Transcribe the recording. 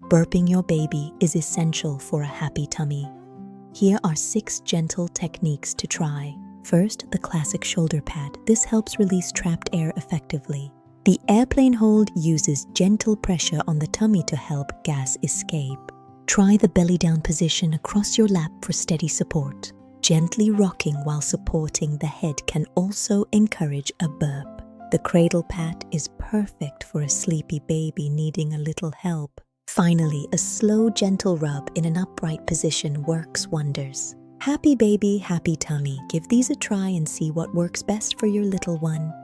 Burping your baby is essential for a happy tummy. Here are 6 gentle techniques to try. First, the classic shoulder pad. This helps release trapped air effectively. The airplane hold uses gentle pressure on the tummy to help gas escape. Try the belly down position across your lap for steady support. Gently rocking while supporting the head can also encourage a burp. The cradle pat is perfect for a sleepy baby needing a little help. Finally, a slow, gentle rub in an upright position works wonders. Happy baby, happy tummy. Give these a try and see what works best for your little one.